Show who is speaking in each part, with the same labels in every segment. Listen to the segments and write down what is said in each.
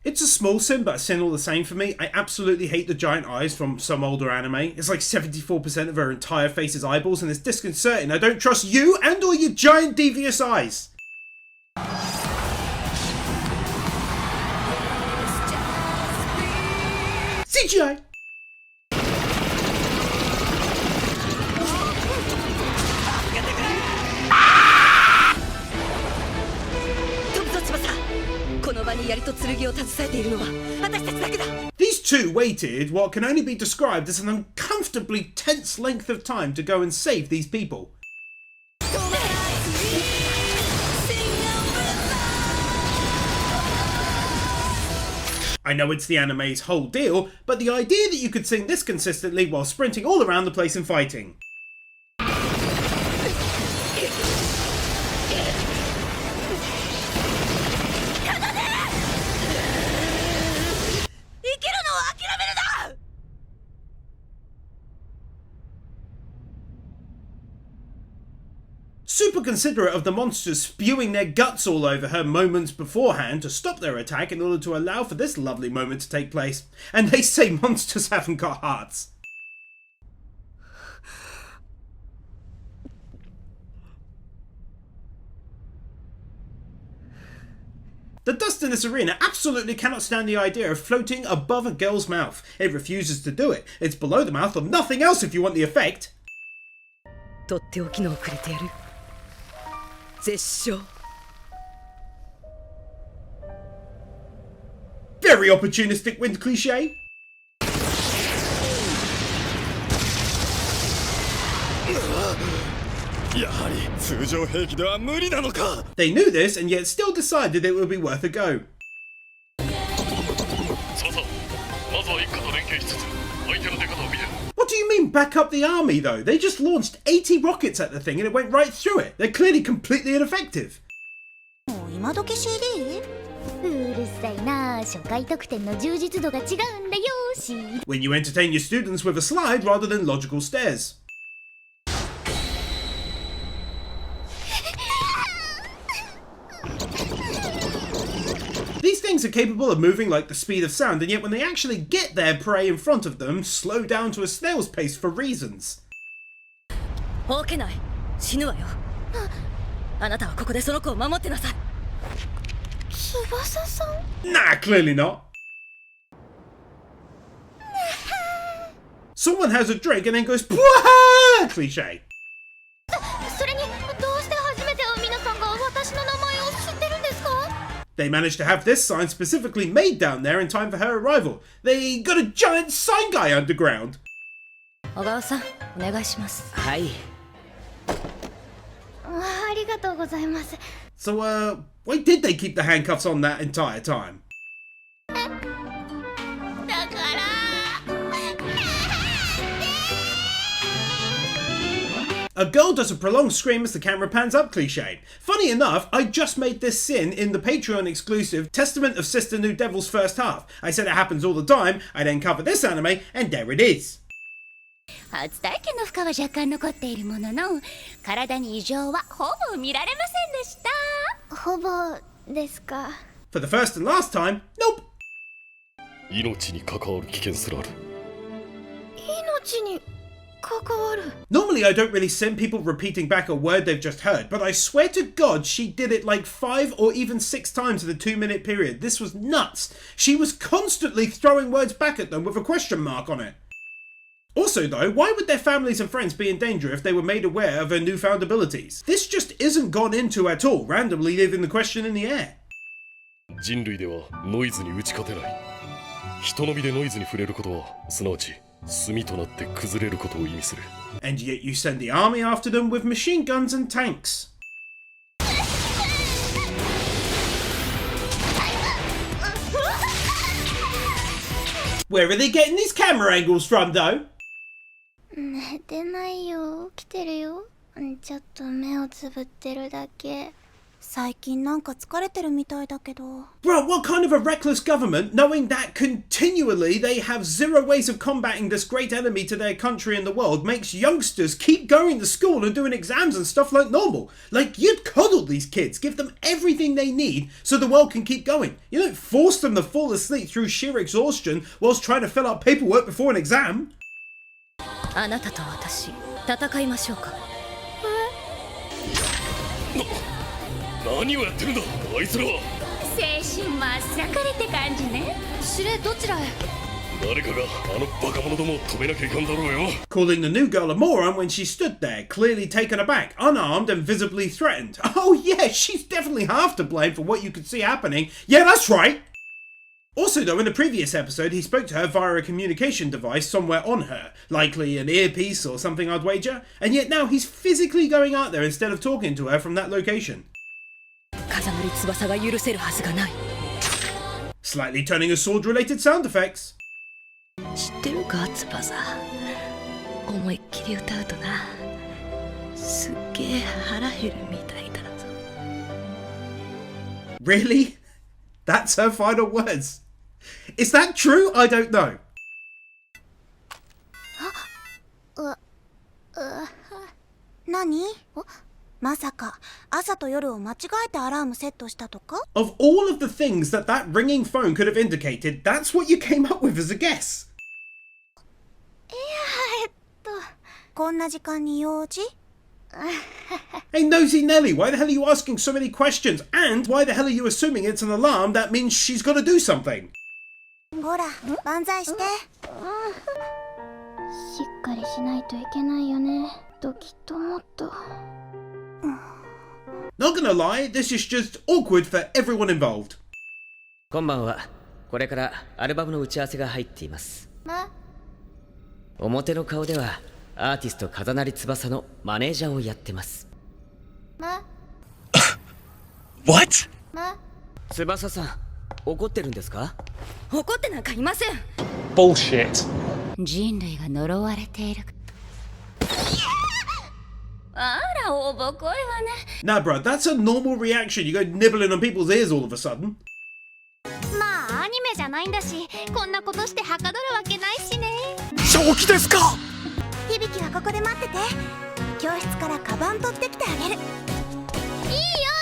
Speaker 1: It's a small sin, but a sin all the same for me. I absolutely hate the giant eyes from some older anime. It's like 74% of her entire face is eyeballs, and it's disconcerting. I don't trust you and all your giant devious eyes. CGI! These two waited what can only be described as an uncomfortably tense length of time to go and save these people. I know it's the anime's whole deal, but the idea that you could sing this consistently while sprinting all around the place and fighting. Super considerate of the monsters spewing their guts all over her moments beforehand to stop their attack in order to allow for this lovely moment to take place. And they say monsters haven't got hearts. The dust in this arena absolutely cannot stand the idea of floating above a girl's mouth. It refuses to do it. It's below the mouth or nothing else if you want the effect. Very opportunistic wind cliche. They knew this and yet still decided it would be worth a go. What do you mean back up the army though? They just launched 80 rockets at the thing and it went right through it. They're clearly completely ineffective. When you entertain your students with a slide rather than logical stairs. These things are capable of moving like the speed of sound, and yet when they actually get their prey in front of them, slow down to a snail's pace for reasons. Nah, clearly not. Someone has a drink and then goes "Pwah!" Cliche. They managed to have this sign specifically made down there in time for her arrival. They got a giant sign guy underground. So, why did they keep the handcuffs on that entire time? A girl does a prolonged scream as the camera pans up cliche. Funny enough, I just made this sin in the Patreon exclusive Testament of Sister New Devil's first half. I said it happens all the time, I then cover this anime, and there it is. For the first and last time, nope. Normally I don't really sin people repeating back a word they've just heard, but I swear to God she did it like 5 or even 6 times in a 2-minute period. This was nuts. She was constantly throwing words back at them with a question mark on it. Also though, why would their families and friends be in danger if they were made aware of her newfound abilities? This just isn't gone into at all, randomly leaving the question in the air. And yet you send the army after them with machine guns and tanks. Where are they getting these camera angles from though?
Speaker 2: 最近なんか疲れてるみたいだけど。
Speaker 1: Bro, what kind of a reckless government, knowing that continually they have zero ways of combating this great enemy to their country and the world, makes youngsters keep going to school and doing exams and stuff like normal? Like, you'd coddle these kids, give them everything they need so the world can keep going. You don't force them to fall asleep through sheer exhaustion whilst trying to fill out paperwork before an exam.
Speaker 3: あなたと私、戦いましょうか。
Speaker 4: 何をやってるんだあいつらは。
Speaker 3: 精神真っ盛りって感じね。司令どちらへ。
Speaker 4: 誰かがあのバカ者どもを止めなきゃいかんだろうよ。
Speaker 1: Calling the new girl a moron when she stood there, clearly taken aback, unarmed and visibly threatened. Oh yeah, she's definitely half to blame for what you could see happening. Yeah, that's right. Also though, in the previous episode, he spoke to her via a communication device somewhere on her, likely an earpiece or something I'd wager, and yet now he's physically going out there instead of talking to her from that location.
Speaker 3: 風鳴り翼が許せるはずがない。
Speaker 1: Slightly turning a sword-related sound effects.
Speaker 3: 知ってるか翼。思いっきり歌うとな、すっげえ腹減るみたいだぞ。
Speaker 1: Really? That's her final words. Is that true? I don't know.
Speaker 2: 何？まさか朝と夜を間違えてアラームセットしたとか？
Speaker 1: Of all of the things that ringing phone could have indicated, that's what you came up with as a guess.
Speaker 2: こんな時間に用事？
Speaker 1: Hey, Nosy Nelly, why the hell are you asking so many questions? And why the hell are you assuming it's an alarm that means she's got to do something?
Speaker 2: ほら、万歳して。しっかりしないといけないよね。ときっともっと。
Speaker 1: Not gonna lie, this is just awkward for everyone involved.
Speaker 5: こんばんは。これからアルバムの打ち合わせが入っています。表の顔ではアーティスト風鳴翼のマネージャーをやってます。
Speaker 4: What?
Speaker 5: 翼さん、怒ってるんですか？
Speaker 3: 怒ってなんかいません。
Speaker 4: Bullshit.
Speaker 3: 人類が呪われている。あら、おぼこいわね。
Speaker 1: Nah, bro, that's a normal reaction. You go nibbling on people's ears all of a sudden.
Speaker 6: まあアニメじゃないんだし、こんなことしてはかどるわけないしね。
Speaker 4: 正気ですか？
Speaker 2: 響はここで待ってて。教室からカバン取ってきてあげる。
Speaker 6: いいよ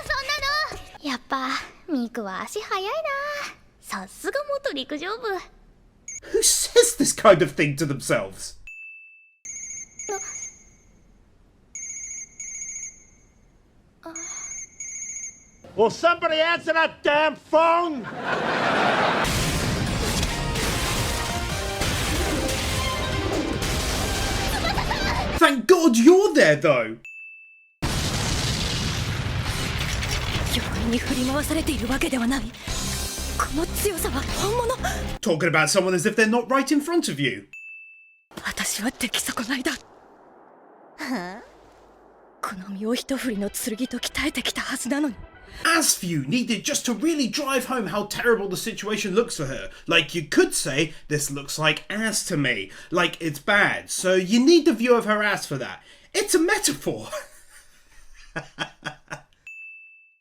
Speaker 6: そんなの。やっぱミクは足早いな。さすが元陸上部。
Speaker 1: Who says this kind of thing to themselves?
Speaker 7: Will somebody answer that damn phone?
Speaker 1: Thank God you're there, though.
Speaker 3: 鎧に振り回されているわけではない。この強さは本物。
Speaker 1: Talking about someone as if they're not right in front of you.
Speaker 3: 私は出来損ないだ。この身を一振りの剣と鍛えてきたはずなのに。
Speaker 1: As few needed just to really drive home how terrible the situation looks for her. Like, you could say, this looks like ass to me. Like, it's bad. So you need the view of her ass for that. It's a metaphor.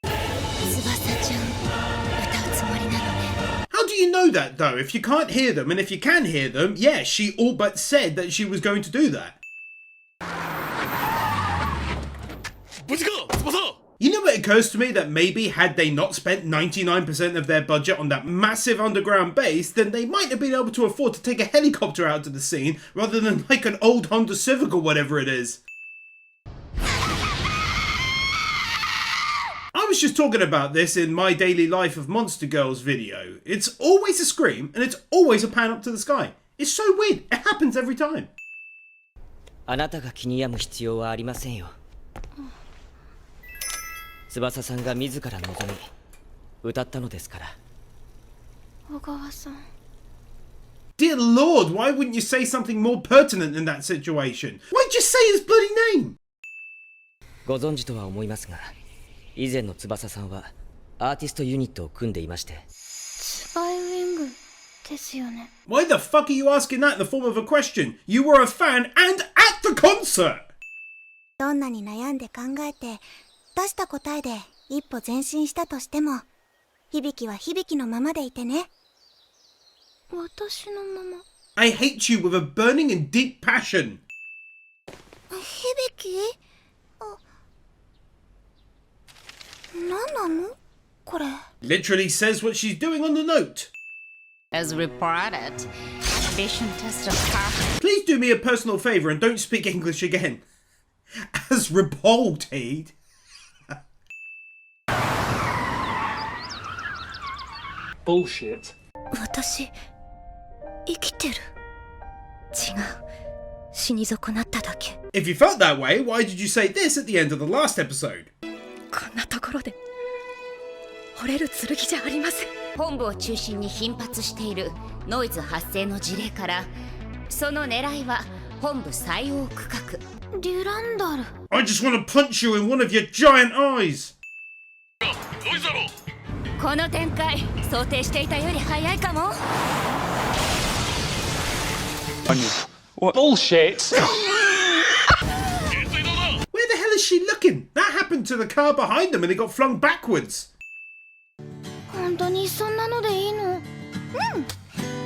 Speaker 6: 翼ちゃん、歌うつもりなのね。
Speaker 1: How do you know that, though? If you can't hear them, and if you can hear them, yeah, she all but said that she was going to do that.
Speaker 4: 無事か翼。
Speaker 1: You know, it occurs to me that maybe had they not spent 99% of their budget on that massive underground base, then they might have been able to afford to take a helicopter out to the scene rather than like an old Honda Civic or whatever it is. I was just talking about this in My Daily Life of Monster Girls video. It's always a scream and it's always a pan up to the sky. It's so weird. It happens every time.
Speaker 5: あなたが気に病む必要はありませんよ。翼さんが自ら望み歌ったのですから。
Speaker 2: 小川さん。
Speaker 1: Dear Lord, why wouldn't you say something more pertinent in that situation? Why'd you say his bloody name?
Speaker 5: ご存知とは思いますが、以前の翼さんはアーティストユニットを組んでいまして。
Speaker 2: スパイウィングですよね。
Speaker 1: Why the fuck are you asking that in the form of a question? You were a fan and at the concert!
Speaker 2: どんなに悩んで考えて出した答えで一歩前進したとしても、響は響のままでいてね。私のまま。
Speaker 1: I hate you with a burning and deep passion.
Speaker 2: 響？何なのこれ。
Speaker 1: Literally says what she's doing on the note.
Speaker 8: As reported, ambition test of car.
Speaker 1: Please do me a personal favour and don't speak English again. As reported.
Speaker 4: Bullshit.
Speaker 3: 私生きてる。違う、死に損なっただけ。
Speaker 1: If you felt that way, why did you say this at the end of the last episode?
Speaker 3: こんなところで折れる剣じゃありません。
Speaker 8: 本部を中心に頻発しているノイズ発生の事例から、その狙いは本部最大区画
Speaker 2: デュランダル。
Speaker 1: I just want to punch you in one of your giant eyes.
Speaker 4: ノイズだろ。
Speaker 8: この展開想定していたより早いかも。
Speaker 4: Bullshit.
Speaker 1: Where the hell is she looking? That happened to the car behind them and it got flung backwards.
Speaker 2: 本当にそんなのでいいの？うん、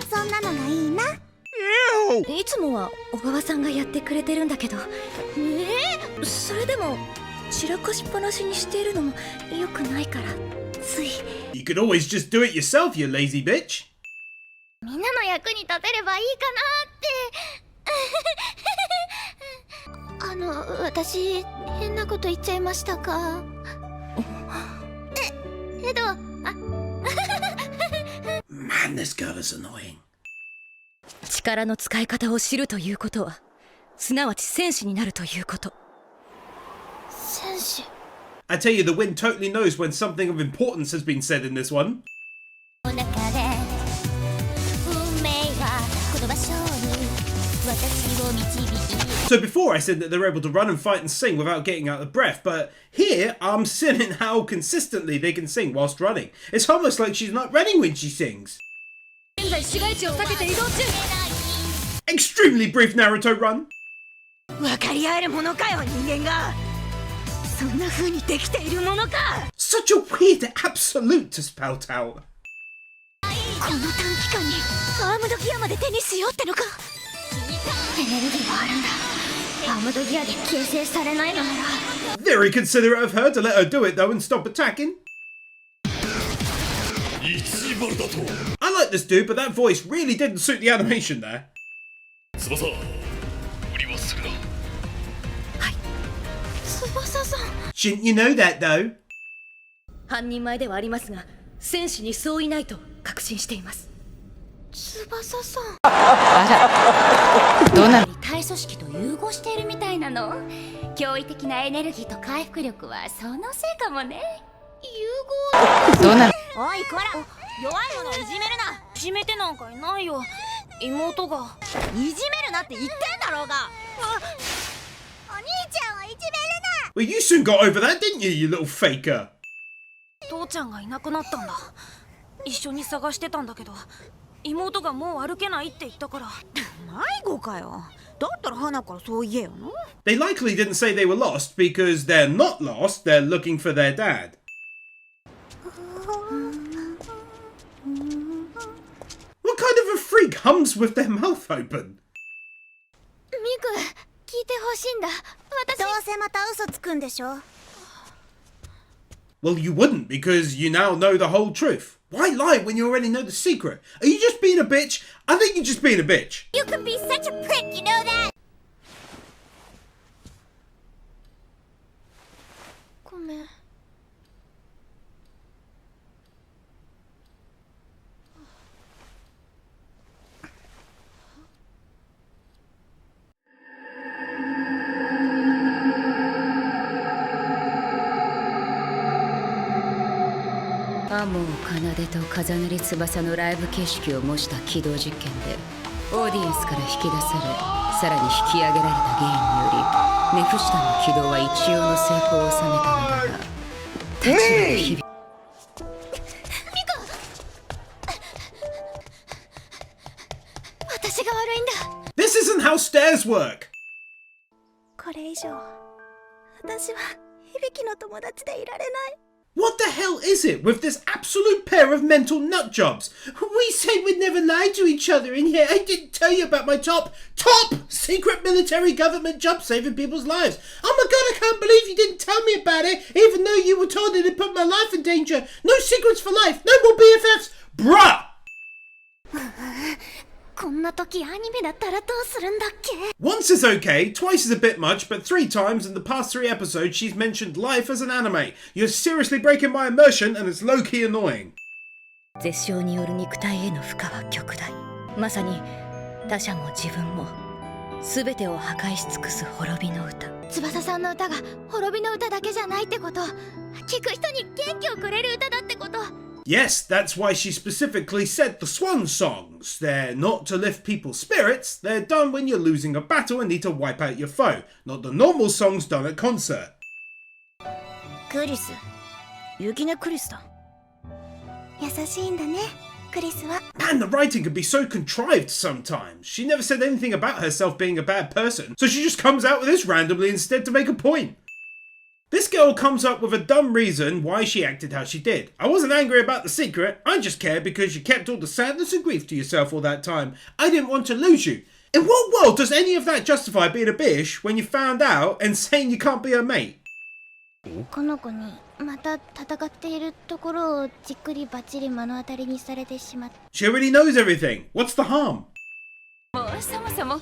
Speaker 2: そんなのがいいな。
Speaker 3: いつもは小川さんがやってくれてるんだけど、それでも散らかしっぱなしにしているのも良くないから、つい。
Speaker 1: You could always just do it yourself, you lazy bitch.
Speaker 6: みんなの役に立てればいいかなって。
Speaker 2: 私変なこと言っちゃいましたか？Man,
Speaker 1: this girl is annoying.
Speaker 3: 力の使い方を知るということは、すなわち戦士になるということ。
Speaker 2: 戦士。
Speaker 1: I tell you, the wind totally knows when something of importance has been said in this one. So before I said that they're able to run and fight and sing without getting out of breath, but here I'm seeing how consistently they can sing whilst running. It's almost like she's not running when she sings. Extremely brief Naruto run.
Speaker 3: 分かり合えるものかよ、人間が。そんな風にできているものか。
Speaker 1: Such a weird absolute to spout out.
Speaker 3: この短期間にアームドギアまで手にしようってのか。
Speaker 6: エネルギーがあるんだ。アームドギアで形成されないのなら。
Speaker 1: Very considerate of her to let her do it though and stop attacking. I like this dude, but that voice really didn't suit the animation there.
Speaker 4: 翼、無理はするな。
Speaker 2: 翼さん。
Speaker 1: Shouldn't you know that though?
Speaker 3: 半人前ではありますが、戦士にそういないと確信しています。
Speaker 2: 翼さん。
Speaker 8: どうなる？対組織と融合しているみたいなの。驚異的なエネルギーと回復力はそのせいかもね。融合。どうなる？
Speaker 2: おいこら、弱い者をいじめるな。いじめてなんかいないよ。妹が。いじめるなって言ってんだろうが。お兄ちゃんをいじめるな。
Speaker 1: Well, you soon got over that, didn't you, you little faker?
Speaker 9: 父ちゃんがいなくなったんだ。一緒に探してたんだけど、妹がもう歩けないって言ったから。
Speaker 2: 迷子かよ。だったら花からそう言えよな。
Speaker 1: They likely didn't say they were lost because they're not lost, they're looking for their dad. What kind of a freak hums with their mouth open?
Speaker 6: ミク、聞いてほしいんだ。私。
Speaker 2: どうせまた嘘つくんでしょ。
Speaker 1: Well, you wouldn't because you now know the whole truth. Why lie when you already know the secret? Are you just being a bitch? I think you're just being a bitch.
Speaker 6: You can be such a prick, you know that?
Speaker 2: ごめん。
Speaker 8: 天羽奏と風鳴翼のライブ形式を模した起動実験でオーディエンスから引き出され、さらに引き上げられたゲームによりネフシタの起動は一応の成功を収めたのだが、立場の日々。
Speaker 2: 私が悪いんだ。
Speaker 1: This isn't how stairs work.
Speaker 2: これ以上、私は響の友達でいられない。
Speaker 1: What the hell is it with this absolute pair of mental nut jobs? We said we'd never lie to each other, and yet I didn't tell you about my top secret military government job saving people's lives. Oh my god, I can't believe you didn't tell me about it, even though you were told it had put my life in danger. No secrets for life, no more BFFs. Bruh!
Speaker 3: こんな時アニメだったらどうするんだっけ
Speaker 1: Once is okay, twice is a bit much, but 3 times in the past 3 episodes she's mentioned life as an anime. You're seriously breaking my immersion and it's low-key annoying.
Speaker 3: 絶唱による肉体への負荷は極大。まさに他者も自分も全てを破壊し尽くす滅びの歌。翼さんの歌が滅びの歌だけじゃないってこと。聞く人に元気をくれる歌だってこと。
Speaker 1: Yes, that's why she specifically said the swan songs. They're not to lift people's spirits, they're done when you're losing a battle and need to wipe out your foe, not the normal songs done at concert.
Speaker 2: クリス、雪音クリスだ。
Speaker 3: 優しいんだね、クリスは。
Speaker 1: Man, the writing can be so contrived sometimes. She never said anything about herself being a bad person, so she just comes out with this randomly instead to make a point. This girl comes up with a dumb reason why she acted how she did. I wasn't angry about the secret, I just cared because you kept all the sadness and grief to yourself all that time. I didn't want to lose you. In what world does any of that justify being a bitch when you found out and saying you can't be her mate?
Speaker 6: この子にまた戦っているところをじっくりバッチリ目の当たりにされてしまった。
Speaker 1: She already knows everything. What's the harm?
Speaker 9: もうそもそも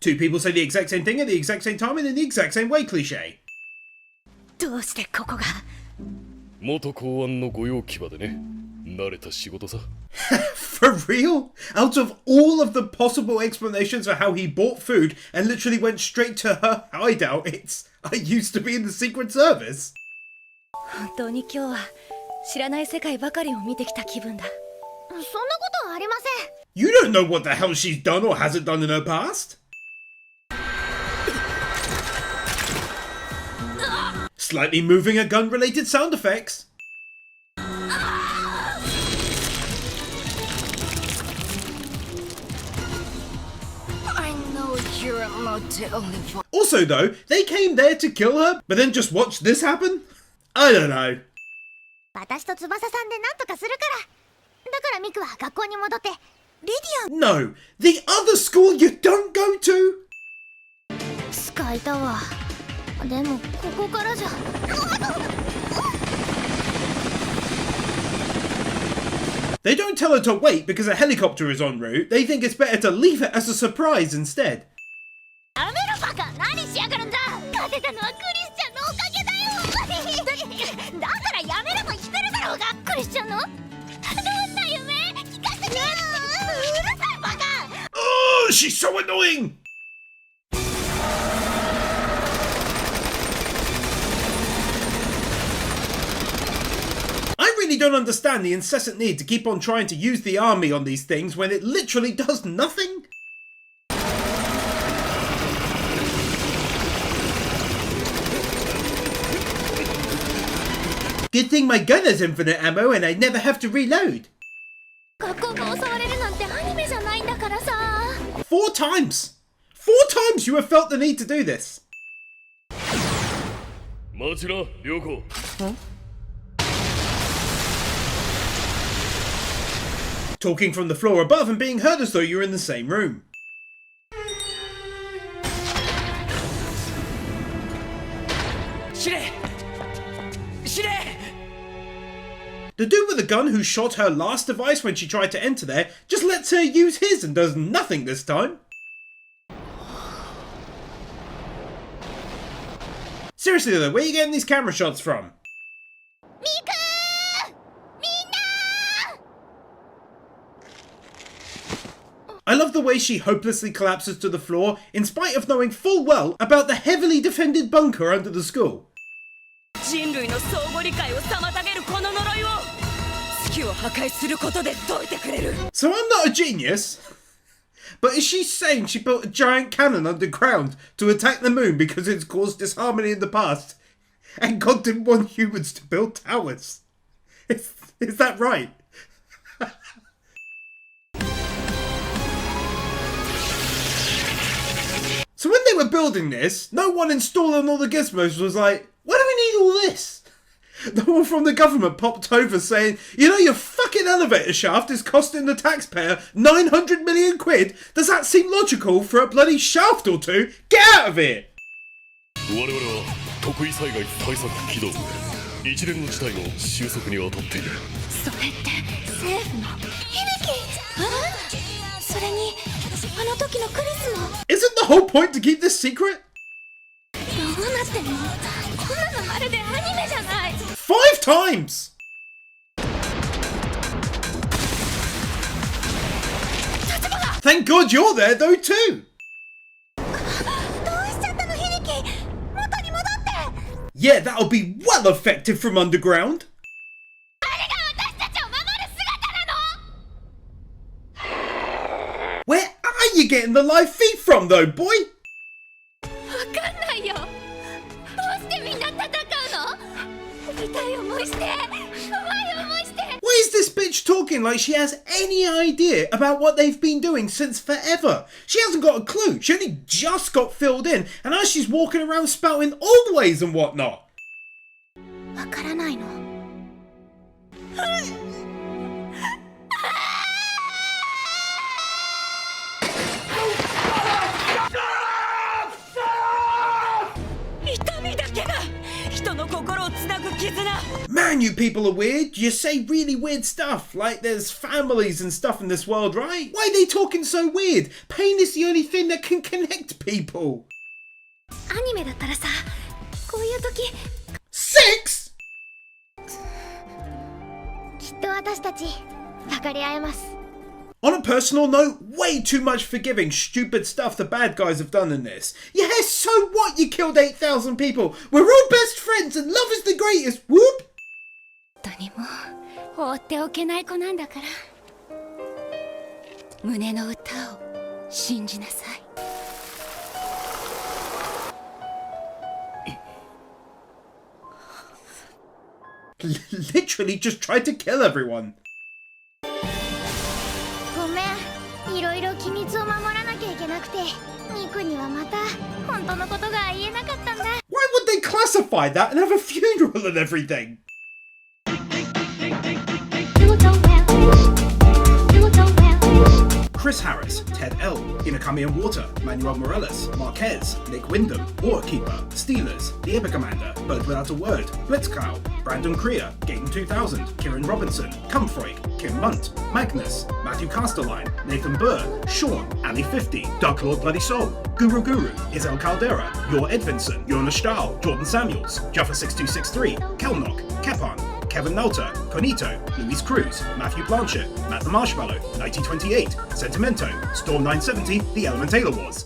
Speaker 1: Two people say the exact same thing at the exact same time and in the exact same way cliche.
Speaker 3: どうしてここが
Speaker 4: 元公安の御用騎馬でね、慣れた仕事さ。
Speaker 1: For real? Out of all of the possible explanations for how he bought food and literally went straight to her hideout, it's I used to be in the Secret Service.
Speaker 3: 本当に今日は知らない世界ばかりを見てきた気分だ。
Speaker 6: そんなことはありません。
Speaker 1: You don't know what the hell she's done or hasn't done in her past. Slightly moving a gun-related sound effects.
Speaker 9: I know you're not the only one.
Speaker 1: Also though, they came there to kill her, but then just watched this happen? I don't know.
Speaker 6: 私と翼さんでなんとかするから。だからミクは学校に戻って。リディ
Speaker 1: No, the other school you don't go to?
Speaker 6: ア使いたわ。でもここからじゃ。
Speaker 1: They don't tell her to wait because a helicopter is en route. They think it's better to leave it as a surprise instead.
Speaker 6: やめろバカ、何しやがるんだ。勝てたのはクリスチャンのおかげだよ。だからやめろと言ってるだろうが。クリスチャンのどんな夢聞かせてよ。うるさいバカ。
Speaker 1: Oh, she's so annoying! I really don't understand the incessant need to keep on trying to use the army on these things when it literally does nothing. Good thing my gun has infinite ammo and I never have to reload.
Speaker 6: 学校が襲われるなんてアニメじゃないんだからさ。
Speaker 1: 4 times! 4 times you have felt the need to do this.
Speaker 4: 待ちな、良子。
Speaker 1: Talking from the floor above and being heard as though you're in the same room. The dude with the gun who shot her last device when she tried to enter there just lets her use his and does nothing this time. Seriously though, where are you getting these camera shots from? I love the way she hopelessly collapses to the floor in spite of knowing full well about the heavily defended bunker under the school. So I'm not a genius, but is she saying she built a giant cannon underground to attack the moon because it's caused disharmony in the past and God didn't want humans to build towers? Is that right? So when they were building this, no one installing all the gizmos was like, what do we need all this? The one from the government popped over saying, you know, your fucking elevator shaft is costing the taxpayer 900 million quid. Does that seem logical for a bloody shaft or two? Get out of here!
Speaker 4: 我々は特異災害対策機動部一連の事態の収束に当たっている。
Speaker 2: それって政府の響き。それにあの時のクリスも。
Speaker 1: Isn't the whole point to keep this secret?
Speaker 2: どうなってんの？こんなのまるでアニメじゃない。
Speaker 1: 5 times! Thank God you're there though too! Yeah, that'll be well effective from underground. Where are you getting the live feed from though, boy? Why is this bitch talking like she has any idea about what they've been doing since forever? She hasn't got a clue. She only just got filled in, and now she's walking around spouting always and whatnot.
Speaker 2: わからないの。
Speaker 1: Man, you people are weird. You say really weird stuff. Like there's families and stuff in this world, right? Why are they talking so weird? Pain is the only thing that can connect people.
Speaker 2: アニメだったらさ、こういう時。
Speaker 1: 6?
Speaker 2: きっと私たち分かり合えます。
Speaker 1: On a personal note, way too much forgiving stupid stuff the bad guys have done in this. Yeah, so what? You killed 8,000 people. We're all best friends and love is the greatest. Whoop!
Speaker 8: 本当にもう放っておけない子なんだから。胸の歌を信じなさい。
Speaker 1: Literally just tried to kill everyone.
Speaker 2: ごめん、いろいろ機密を守らなきゃいけなくて、ニクにはまた本当のことが言えなかったんだ。
Speaker 1: Why would they classify that and have a funeral and everything? Chris Harris, Ted L, Inakami and Water, Manuel Morales, Marquez, Nick Wyndham, Waterkeeper, Steelers, The Epic Commander, Bird Without a Word, Blitzcow, Brandon Creer, Gaten 2000, Kieran Robinson, Cumfroig, Kim Munt, Magnus, Matthew Castelline, Nathan Burr, Sean, Ali50, Dark Lord Bloody Soul, Guru, Isel Caldera, Yor Edvinson, Yor Stahl, Jordan Samuels, Jaffa6263, Kelnock, Kepan, Kevin Nalter, Conito, Luis Cruz, Matthew Blanchett, Matt the Marshmallow, 1928, Sentimento, Storm 970, The Elemental Wars.